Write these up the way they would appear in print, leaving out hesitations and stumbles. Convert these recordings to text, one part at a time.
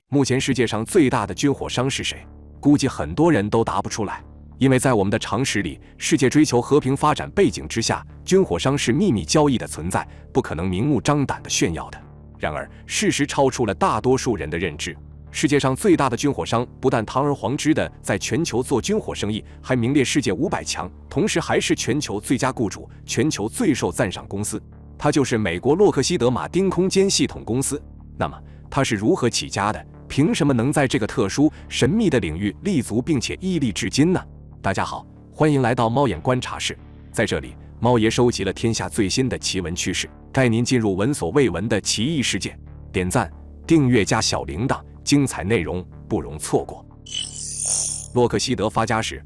目前世界上最大的军火商是谁？估计很多人都答不出来，因为在我们的常识里，世界追求和平发展背景之下，军火商是秘密交易的存在，不可能明目张胆地炫耀的。然而，事实超出了大多数人的认知。世界上最大的军火商不但堂而皇之的在全球做军火生意，还名列世界500强，同时还是全球最佳雇主、全球最受赞赏公司。它就是美国洛克希德马丁空间系统公司。那么，它是如何起家的？凭什么能在这个特殊神秘的领域立足并且屹立至今呢？大家好，欢迎来到猫眼观察室，在这里，猫爷收集了天下最新的奇闻趣事，带您进入闻所未闻的奇异世界。点赞、订阅加小铃铛，精彩内容不容错过。洛克希德发家史，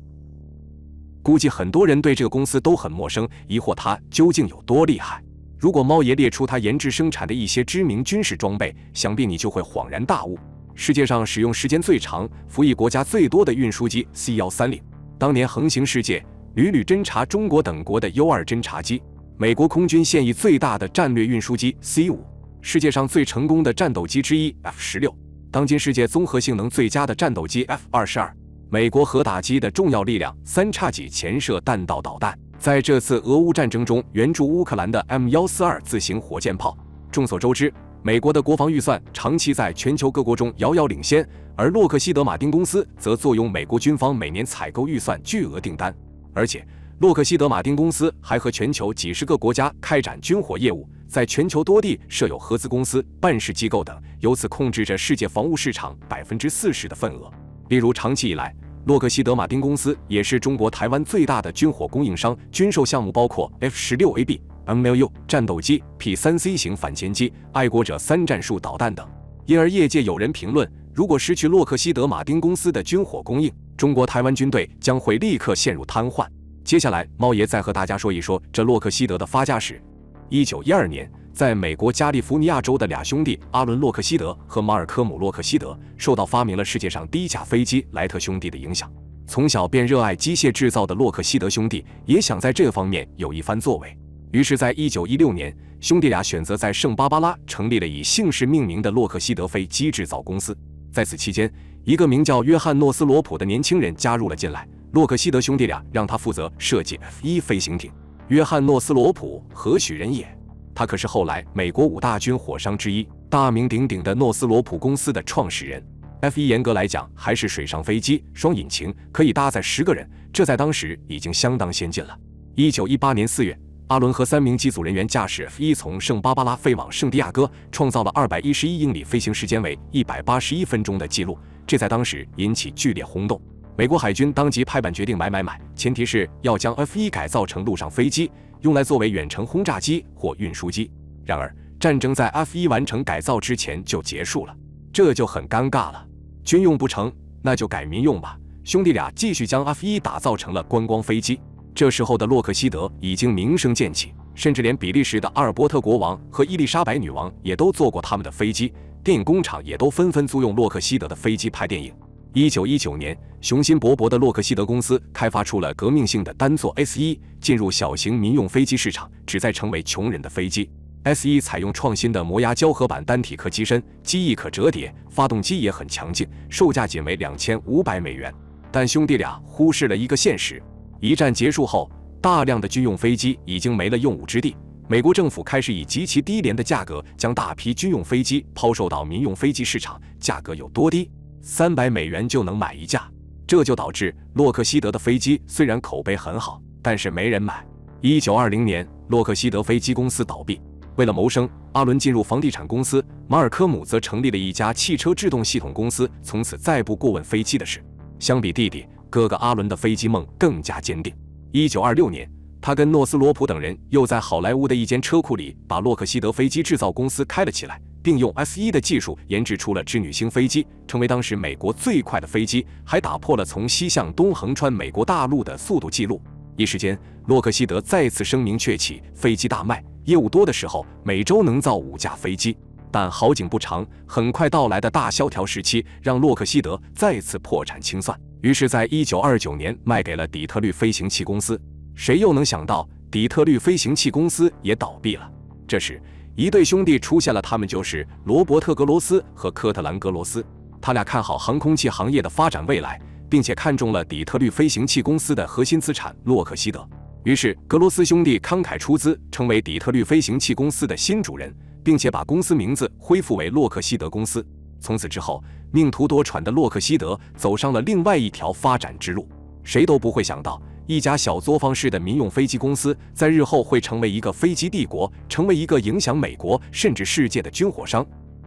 估计很多人对这个公司都很陌生，疑惑它究竟有多厉害。如果猫爷列出它研制生产的一些知名军事装备，想必你就会恍然大悟。世界上使用时间最长、服役国家最多的运输机 C-130， 当年横行世界，屡屡侦察中国等国的 U-2 侦察机，美国空军现役最大的战略运输机 C-5， 世界上最成功的战斗机之一 F-16， 当今世界综合性能最佳的战斗机 F-22， 美国核打击的重要力量3叉戟潜射弹道导弹，在这次俄乌战争中援助乌克兰的 M142 自行火箭炮。众所周知，美国的国防预算长期在全球各国中遥遥领先，而洛克希德马丁公司则坐拥美国军方每年采购预算巨额订单。而且，洛克希德马丁公司还和全球几十个国家开展军火业务，在全球多地设有合资公司、办事机构等，由此控制着世界防务市场40%的份额。例如，长期以来，洛克希德马丁公司也是中国台湾最大的军火供应商，军售项目包括 F-16AB、MLU 战斗机、P-3C 型反潜机、爱国者3战术导弹等。因而业界有人评论，如果失去洛克希德马丁公司的军火供应，中国台湾军队将会立刻陷入瘫痪。接下来，猫爷再和大家说一说这洛克希德的发家史。1912年，在美国加利福尼亚州的俩兄弟阿伦·洛克希德和马尔科姆·洛克希德，受到发明了世界上第一架飞机莱特兄弟的影响。从小便热爱机械制造的洛克希德兄弟，也想在这方面有一番作为。于是，在1916年，兄弟俩选择在圣巴巴拉成立了以姓氏命名的洛克希德飞机制造公司。在此期间，一个名叫约翰诺斯罗普的年轻人加入了进来，洛克希德兄弟俩让他负责设计 F-1 飞行艇。约翰诺斯罗普何许人也？他可是后来美国5大军火商之一，大名鼎鼎的诺斯罗普公司的创始人。F-1 严格来讲还是水上飞机，双引擎，可以搭载10个人，这在当时已经相当先进了。1918年4月，阿伦和3名机组人员驾驶 F-1 从圣巴巴拉飞往圣地亚哥，创造了211英里飞行时间为181分钟的记录，这在当时引起剧烈轰动。美国海军当即拍板决定买，前提是要将 F-1 改造成陆上飞机，用来作为远程轰炸机或运输机。然而，战争在 F-1 完成改造之前就结束了，这就很尴尬了。军用不成，那就改民用吧。兄弟俩继续将 F-1 打造成了观光飞机。这时候的洛克希德已经名声渐起，甚至连比利时的阿尔伯特国王和伊丽莎白女王也都坐过他们的飞机，电影工厂也都纷纷租用洛克希德的飞机拍电影。1919年，雄心勃勃的洛克希德公司开发出了革命性的单座 S-1，进入小型民用飞机市场，旨在成为穷人的飞机。S-1 采用创新的磨压胶合板单体壳机身，机翼可折叠，发动机也很强劲，售价仅为$2500。但兄弟俩忽视了一个现实：一战结束后，大量的军用飞机已经没了用武之地。美国政府开始以极其低廉的价格将大批军用飞机抛售到民用飞机市场，价格有多低？$300就能买一架。这就导致洛克希德的飞机虽然口碑很好，但是没人买。1920年，洛克希德飞机公司倒闭。为了谋生，阿伦进入房地产公司，马尔科姆则成立了一家汽车制动系统公司，从此再不过问飞机的事。相比弟弟，哥哥阿伦的飞机梦更加坚定。1926年，他跟诺斯罗普等人又在好莱坞的一间车库里把洛克希德飞机制造公司开了起来，并用 F-1 的技术研制出了织女星飞机，成为当时美国最快的飞机，还打破了从西向东横穿美国大陆的速度记录。一时间，洛克希德再次声名鹊起，飞机大卖，业务多的时候每周能造5架飞机。但好景不长，很快到来的大萧条时期让洛克希德再次破产清算，于是在1929年卖给了底特律飞行器公司。谁又能想到，底特律飞行器公司也倒闭了。这时，一对兄弟出现了，他们就是罗伯特·格罗斯和科特兰·格罗斯。他俩看好航空器行业的发展未来，并且看中了底特律飞行器公司的核心资产洛克希德。于是，格罗斯兄弟慷慨出资，成为底特律飞行器公司的新主人，并且把公司名字恢复为洛克希德公司。从此之后，命途多舛的洛克希德走上了另外一条发展之路。谁都不会想到，一家小作坊式的民用飞机公司，在日后会成为一个飞机帝国，成为一个影响美国甚至世界的军火商。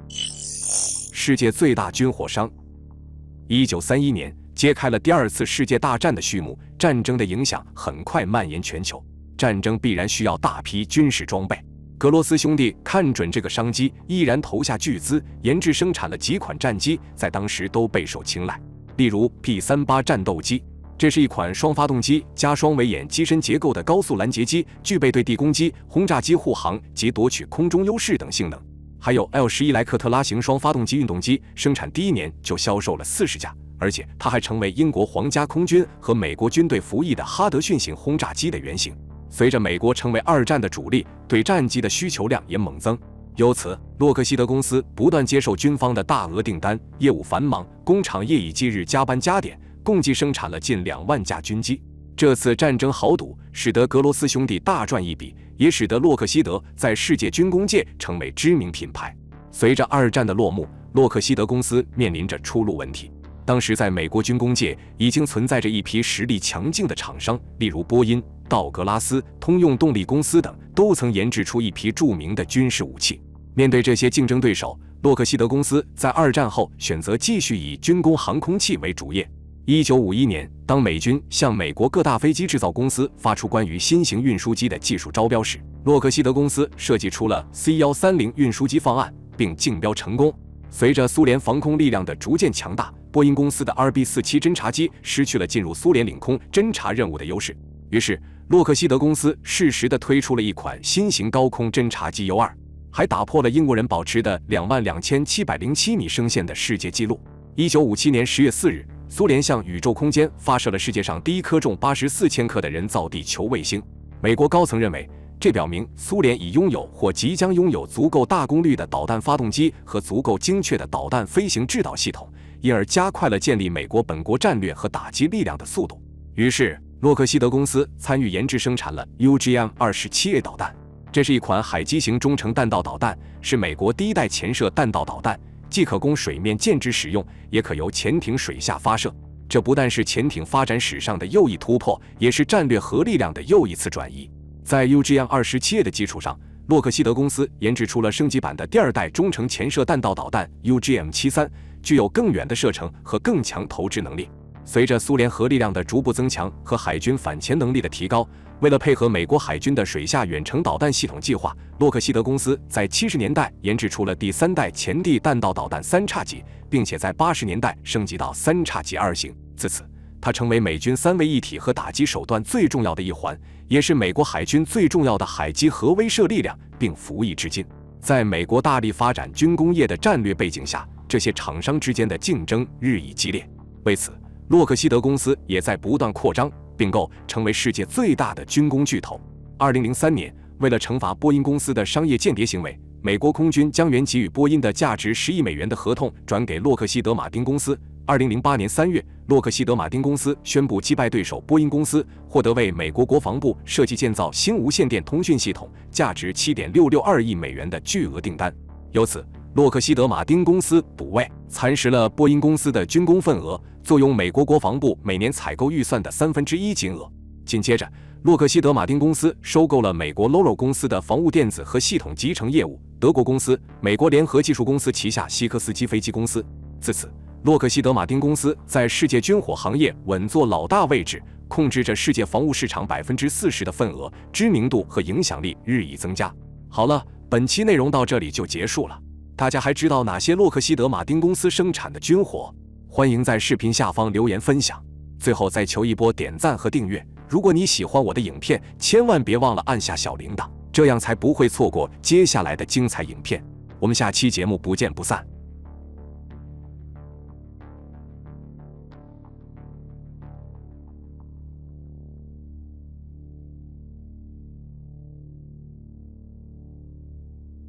世界最大军火商。1931年揭开了第二次世界大战的序幕，战争的影响很快蔓延全球。战争必然需要大批军事装备，格罗斯兄弟看准这个商机，毅然投下巨资，研制生产了几款战机，在当时都备受青睐。例如 P-38战斗机，这是一款双发动机加双尾眼机身结构的高速拦截机，具备对地攻击、轰炸机护航及夺取空中优势等性能。还有 L-11莱克特拉型双发动机运动机，生产第一年就销售了40架，而且它还成为英国皇家空军和美国军队服役的哈德逊型轰炸机的原型。随着美国成为二战的主力，对战机的需求量也猛增。由此，洛克希德公司不断接受军方的大额订单，业务繁忙，工厂夜以继日加班加点，共计生产了近2万架军机。这次战争豪赌使得格罗斯兄弟大赚一笔，也使得洛克希德在世界军工界成为知名品牌。随着二战的落幕，洛克希德公司面临着出路问题。当时在美国军工界已经存在着一批实力强劲的厂商，例如波音、道格拉斯、通用动力公司等，都曾研制出一批著名的军事武器。面对这些竞争对手，洛克希德公司在二战后选择继续以军工航空器为主业。1951年，当美军向美国各大飞机制造公司发出关于新型运输机的技术招标时，洛克希德公司设计出了 C-130运输机方案，并竞标成功。随着苏联防空力量的逐渐强大，波音公司的 RB-47侦察机失去了进入苏联领空侦察任务的优势。于是，洛克希德公司适时地推出了一款新型高空侦察机 U-2，还打破了英国人保持的22707米升线的世界纪录。1957年10月4日，苏联向宇宙空间发射了世界上第一颗重84千克的人造地球卫星。美国高层认为，这表明苏联已拥有或即将拥有足够大功率的导弹发动机和足够精确的导弹飞行制导系统，因而加快了建立美国本国战略和打击力量的速度。于是，洛克希德公司参与研制生产了 UGM-27A 导弹，这是一款海基型中程弹道导弹，是美国第一代潜射弹道导弹，既可供水面舰只使用，也可由潜艇水下发射。这不但是潜艇发展史上的又一突破，也是战略核力量的又一次转移。在 UGM-27A 的基础上，洛克希德公司研制出了升级版的第二代中程潜射弹道导弹 UGM-73，具有更远的射程和更强投掷能力。随着苏联核力量的逐步增强和海军反潜能力的提高，为了配合美国海军的水下远程导弹系统计划，洛克希德公司在70年代研制出了第3代前地弹道导弹3叉戟，并且在80年代升级到3叉戟2型。自此，它成为美军3位一体和打击手段最重要的一环，也是美国海军最重要的海基核威慑力量，并服役至今。在美国大力发展军工业的战略背景下，这些厂商之间的竞争日益激烈。为此，洛克希德公司也在不断扩张并购，成为世界最大的军工巨头。2003年，为了惩罚波音公司的商业间谍行为，美国空军将原给予波音的价值10亿美元的合同转给洛克希德马丁公司。2008年3月，洛克希德马丁公司宣布击败对手波音公司，获得为美国国防部设计建造新无线电通讯系统价值7.662亿美元的巨额订单。由此，洛克希德马丁公司补位，蚕食了波音公司的军工份额，坐拥美国国防部每年采购预算的1/3金额。紧接着，洛克希德马丁公司收购了美国 Loro 公司的防务电子和系统集成业务，德国公司美国联合技术公司旗下西科斯基飞机公司。自此，洛克希德马丁公司在世界军火行业稳坐老大位置，控制着世界防务市场40%的份额，知名度和影响力日益增加。好了，本期内容到这里就结束了。大家还知道哪些洛克希德马丁公司生产的军火？欢迎在视频下方留言分享。最后再求一波点赞和订阅。如果你喜欢我的影片，千万别忘了按下小铃铛，这样才不会错过接下来的精彩影片。我们下期节目不见不散。